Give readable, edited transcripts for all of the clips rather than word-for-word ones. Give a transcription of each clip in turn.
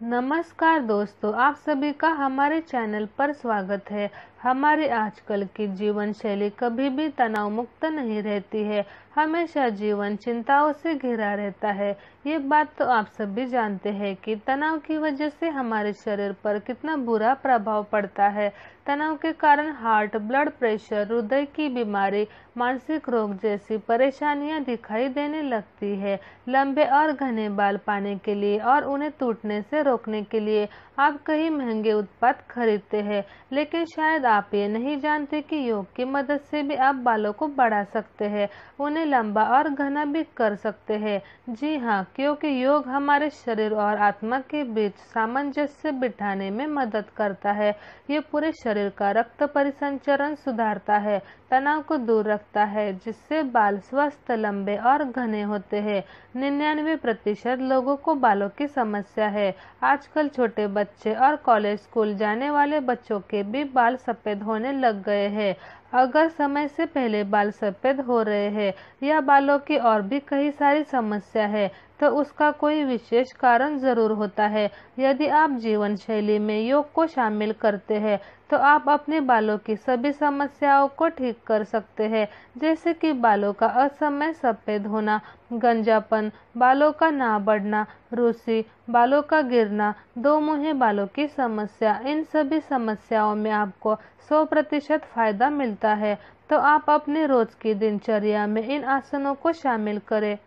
नमस्कार दोस्तों, आप सभी का हमारे चैनल पर स्वागत है। हमारी आजकल की जीवन शैली कभी भी तनाव मुक्त नहीं रहती है। हमेशा जीवन चिंताओं से घिरा रहता है। ये बात तो आप सभी जानते हैं कि तनाव की वजह से हमारे शरीर पर कितना बुरा प्रभाव पड़ता है। तनाव के कारण हार्ट, ब्लड प्रेशर, हृदय की बीमारी, मानसिक रोग जैसी परेशानियां दिखाई देने लगती है। लंबे और घने बाल पाने के लिए और उन्हें टूटने से रोकने के लिए आप कई महंगे उत्पाद खरीदते हैं, लेकिन शायद आप ये नहीं जानते कि योग की मदद से भी आप बालों को बढ़ा सकते हैं, उन्हें लंबा और घना भी कर सकते हैं। जी हाँ, क्योंकि योग हमारे शरीर और आत्मा के बीच सामंजस्य बिठाने में मदद करता है। ये पूरे शरीर का रक्त परिसंचरण सुधारता है, तनाव को दूर रखता है, जिससे बाल स्वस्थ, लंबे और घने होते हैं। 99% लोगों को बालों की समस्या है। आजकल छोटे बच्चे और कॉलेज, स्कूल जाने वाले बच्चों के भी बाल सफेद होने लग गए हैं। अगर समय से पहले बाल सफेद हो रहे हैं या बालों की और भी कई सारी समस्या है, तो उसका कोई विशेष कारण जरूर होता है। यदि आप जीवन शैली में योग को शामिल करते हैं, तो आप अपने बालों की सभी समस्याओं को ठीक कर सकते हैं, जैसे कि बालों का असमय सफेद होना, गंजापन, बालों का ना बढ़ना, रूसी, बालों का गिरना, दो मुंहे बालों की समस्या। इन सभी समस्याओं में आपको 100% फायदा मिलता है। तो आप अपने रोज की दिनचर्या में इन आसनों को शामिल करें।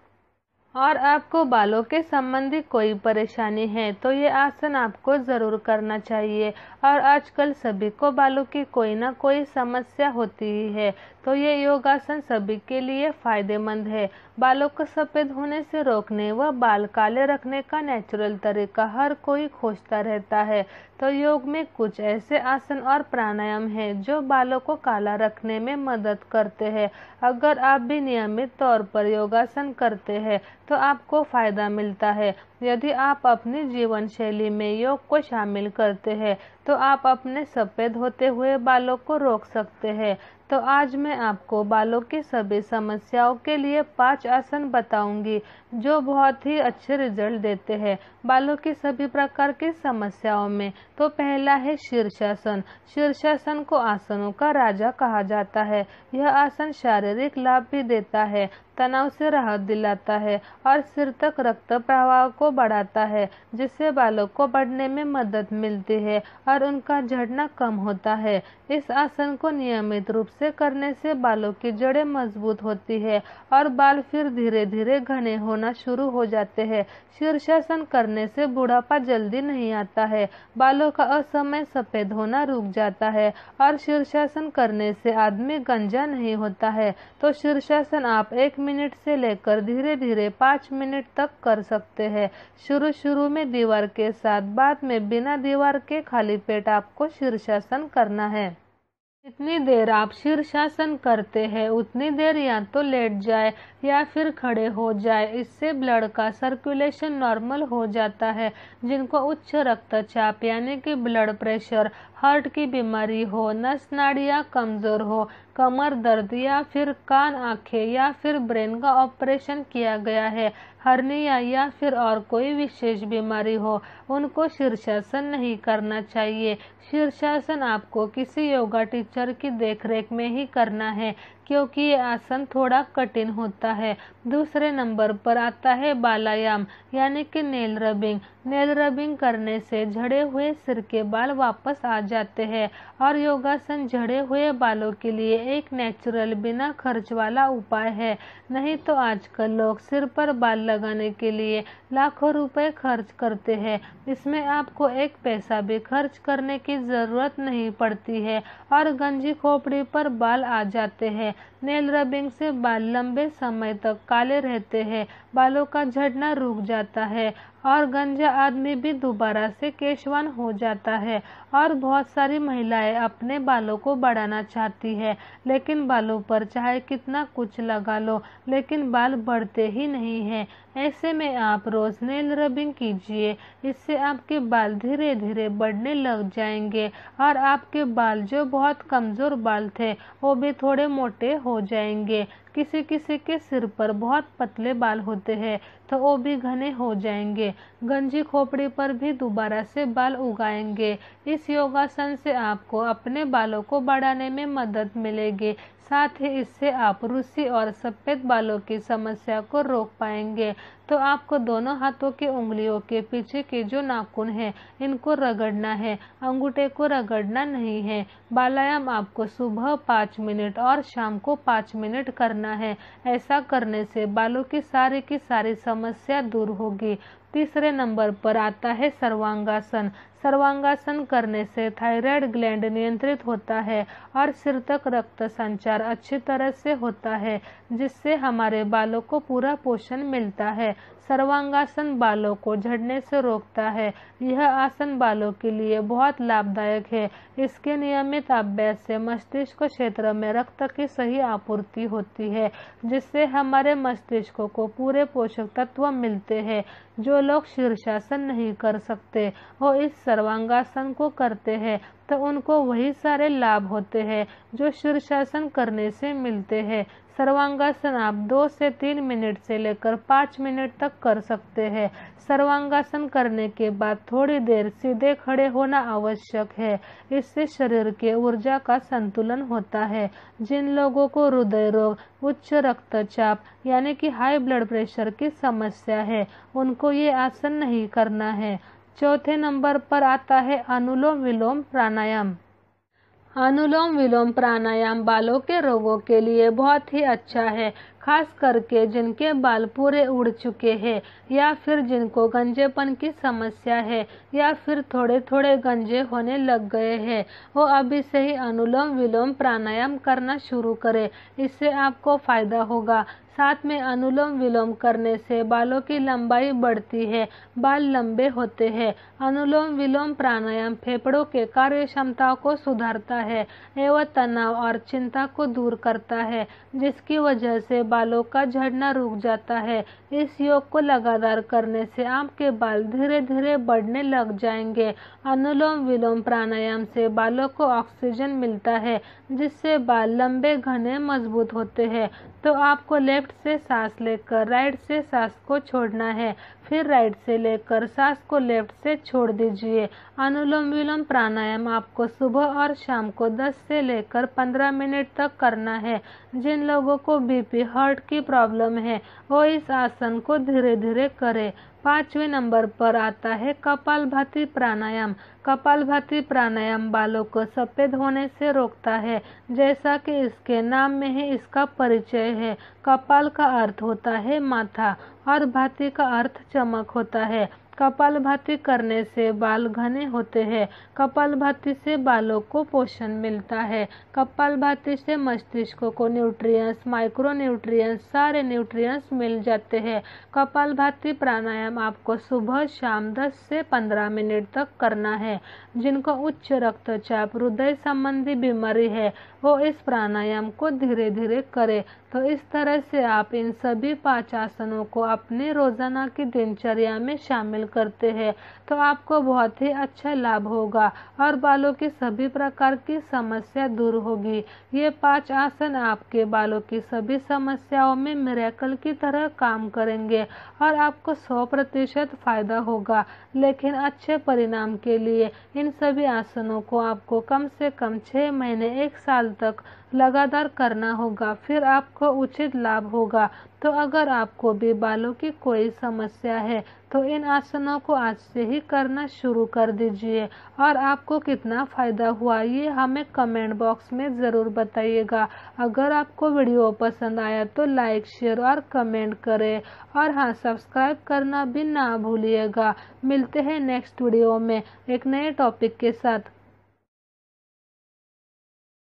और आपको बालों के संबंधी कोई परेशानी है तो ये आसन आपको ज़रूर करना चाहिए। और आजकल सभी को बालों की कोई ना कोई समस्या होती ही है, तो ये योगासन सभी के लिए फायदेमंद है। बालों को सफ़ेद होने से रोकने व बाल काले रखने का नेचुरल तरीका हर कोई खोजता रहता है। तो योग में कुछ ऐसे आसन और प्राणायाम हैं जो बालों को काला रखने में मदद करते हैं। अगर आप भी नियमित तौर पर योगासन करते हैं तो आपको फायदा मिलता है। यदि आप अपनी जीवन शैली में योग को शामिल करते हैं तो आप अपने सफ़ेद होते हुए बालों को रोक सकते हैं। तो आज मैं आपको बालों की सभी समस्याओं के लिए 5 आसन बताऊंगी जो बहुत ही अच्छे रिजल्ट देते हैं बालों की सभी प्रकार की समस्याओं में। तो पहला है शीर्षासन। शीर्षासन को आसनों का राजा कहा जाता है। यह आसन शारीरिक लाभ भी देता है, तनाव से राहत दिलाता है और सिर तक रक्त प्रवाह को बढ़ाता है, जिससे बालों को बढ़ने में मदद मिलती है और उनका झड़ना कम होता है। इस आसन को नियमित रूप से करने से बालों की जड़ें मजबूत होती है और बाल फिर धीरे धीरे घने होना शुरू हो जाते हैं। शीर्षासन करने से बुढ़ापा जल्दी नहीं आता है, बालों का असमय सफेद होना रुक जाता है और शीर्षासन करने से आदमी गंजा नहीं होता है। तो शीर्षासन आप 1 मिनट से लेकर धीरे धीरे 5 मिनट तक कर सकते हैं। शुरू में दीवार के साथ, बाद में बिना दीवार के खाली पेट आपको शीर्षासन करना है। जितनी देर आप शीर्षासन करते हैं उतनी देर या तो लेट जाए या फिर खड़े हो जाए। इससे ब्लड का सर्कुलेशन नॉर्मल हो जाता है। जिनको उच्च रक्तचाप यानी कि ब्लड प्रेशर, हार्ट की बीमारी हो, नस नाड़ियाँ कमज़ोर हो, कमर दर्द या फिर कान, आँखें या फिर ब्रेन का ऑपरेशन किया गया है, हर्निया या फिर और कोई विशेष बीमारी हो, उनको शीर्षासन नहीं करना चाहिए। शीर्षासन आपको किसी योगा टीचर की देखरेख में ही करना है, क्योंकि ये आसन थोड़ा कठिन होता है। दूसरे नंबर पर आता है बालायाम यानी कि नेल रबिंग। नेल रबिंग करने से झड़े हुए सिर के बाल वापस आ जाते हैं और योगासन झड़े हुए बालों के लिए एक नेचुरल, बिना खर्च वाला उपाय है। नहीं तो आजकल लोग सिर पर बाल लगाने के लिए लाखों रुपए खर्च करते हैं। इसमें आपको एक पैसा भी खर्च करने की ज़रूरत नहीं पड़ती है और गंजी खोपड़ी पर बाल आ जाते हैं। नेल रबिंग से बाल लंबे समय तक काले रहते हैं, बालों का झड़ना रुक जाता है और गंजा आदमी भी दोबारा से केशवान हो जाता है। और बहुत सारी महिलाएं अपने बालों को बढ़ाना चाहती है, लेकिन बालों पर चाहे कितना कुछ लगा लो, लेकिन बाल बढ़ते ही नहीं हैं। ऐसे में आप रोज नेल रबिंग कीजिए, इससे आपके बाल धीरे धीरे बढ़ने लग जाएंगे और आपके बाल जो बहुत कमज़ोर बाल थे वो भी थोड़े मोटे हो जाएंगे। किसी किसी के सिर पर बहुत पतले बाल होते हैं तो वो भी घने हो जाएंगे। गंजी खोपड़ी पर भी दोबारा से बाल उगाएंगे। इस योगासन से आपको अपने बालों को बढ़ाने में मदद मिलेगी। साथ ही इससे आप रूसी और सफ़ेद बालों की समस्या को रोक पाएंगे। तो आपको दोनों हाथों की उंगलियों के पीछे के जो नाखून हैं इनको रगड़ना है, अंगूठे को रगड़ना नहीं है। बालायाम आपको सुबह 5 मिनट और शाम को 5 मिनट करना है। ऐसा करने से बालों की सारी समस्या दूर होगी। तीसरे नंबर पर आता है सर्वांगासन। सर्वांगासन करने से थायराइड ग्लैंड नियंत्रित होता है और सिर तक रक्त संचार अच्छी तरह से होता है, जिससे हमारे बालों को पूरा पोषण मिलता है। सर्वांगासन बालों को झड़ने से रोकता है। यह आसन बालों के लिए बहुत लाभदायक है। इसके नियमित अभ्यास से मस्तिष्क क्षेत्र में रक्त की सही आपूर्ति होती है, जिससे हमारे मस्तिष्क को पूरे पोषक तत्व मिलते हैं। जो लोग शीर्षासन नहीं कर सकते वो इस सर्वांगासन को करते हैं तो उनको वही सारे लाभ होते हैं जो शीर्षासन करने से मिलते हैं। सर्वांगासन आप 2 से 3 मिनट से लेकर 5 मिनट तक कर सकते हैं। सर्वांगासन करने के बाद थोड़ी देर सीधे खड़े होना आवश्यक है। इससे शरीर के ऊर्जा का संतुलन होता है। जिन लोगों को हृदय रोग, उच्च रक्तचाप यानी कि हाई ब्लड प्रेशर की समस्या है उनको ये आसन नहीं करना है। चौथे नंबर पर आता है अनुलोम विलोम प्राणायाम। अनुलोम विलोम प्राणायाम बालों के रोगों के लिए बहुत ही अच्छा है, खास करके जिनके बाल पूरे उड़ चुके हैं या फिर जिनको गंजेपन की समस्या है या फिर थोड़े थोड़े गंजे होने लग गए हैं, वो अभी से ही अनुलोम विलोम प्राणायाम करना शुरू करें। इससे आपको फायदा होगा। साथ में अनुलोम विलोम करने से बालों की लंबाई बढ़ती है, बाल लंबे होते हैं। अनुलोम विलोम प्राणायाम फेफड़ों के कार्य क्षमता को सुधारता है एवं तनाव और चिंता को दूर करता है, जिसकी वजह से बालों का झड़ना रुक जाता है। इस योग को लगातार करने से आपके बाल धीरे धीरे बढ़ने लग जाएंगे। अनुलोम विलोम प्राणायाम से बालों को ऑक्सीजन मिलता है, जिससे बाल लंबे, घने, मजबूत होते हैं। तो आपको लेफ्ट से सांस लेकर राइट से सांस को छोड़ना है, फिर राइट से लेकर सांस को लेफ्ट से छोड़ दीजिए। अनुलोम विलोम प्राणायाम आपको सुबह और शाम को 10 से लेकर 15 मिनट तक करना है। जिन लोगों को बीपी, हार्ट की प्रॉब्लम है वो इस आसन को धीरे धीरे करें। 5वें नंबर पर आता है कपालभाति प्राणायाम। कपालभाति प्राणायाम बालों को सफ़ेद होने से रोकता है। जैसा कि इसके नाम में ही इसका परिचय है। कपाल का अर्थ होता है माथा और भाति का अर्थ चमक होता है। कपालभाति करने से बाल घने होते हैं। कपालभाति से बालों को पोषण मिलता है। कपालभाति से मस्तिष्क को न्यूट्रिएंट्स, माइक्रो न्यूट्रिएंट्स, सारे न्यूट्रिएंट्स मिल जाते हैं। कपालभाति प्राणायाम आपको सुबह शाम 10 से 15 मिनट तक करना है। जिनको उच्च रक्तचाप, हृदय संबंधी बीमारी है वो इस प्राणायाम को धीरे धीरे करें। तो इस तरह से आप इन सभी 5 आसनों को अपने रोजाना की दिनचर्या में शामिल करते हैं तो आपको बहुत ही अच्छा लाभ होगा और बालों की सभी प्रकार की समस्या दूर होगी। ये 5 आसन आपके बालों की सभी समस्याओं में मिरेकल की तरह काम करेंगे और आपको 100% फायदा होगा। लेकिन अच्छे परिणाम के लिए इन सभी आसनों को आपको कम से कम 6 महीने 1 साल तक लगातार करना होगा, फिर आपको उचित लाभ होगा। तो अगर आपको भी बालों की कोई समस्या है तो इन आसनों को आज से ही करना शुरू कर दीजिए और आपको कितना फ़ायदा हुआ ये हमें कमेंट बॉक्स में ज़रूर बताइएगा। अगर आपको वीडियो पसंद आया तो लाइक, शेयर और कमेंट करें और हाँ, सब्सक्राइब करना भी ना भूलिएगा। मिलते हैं नेक्स्ट वीडियो में एक नए टॉपिक के साथ।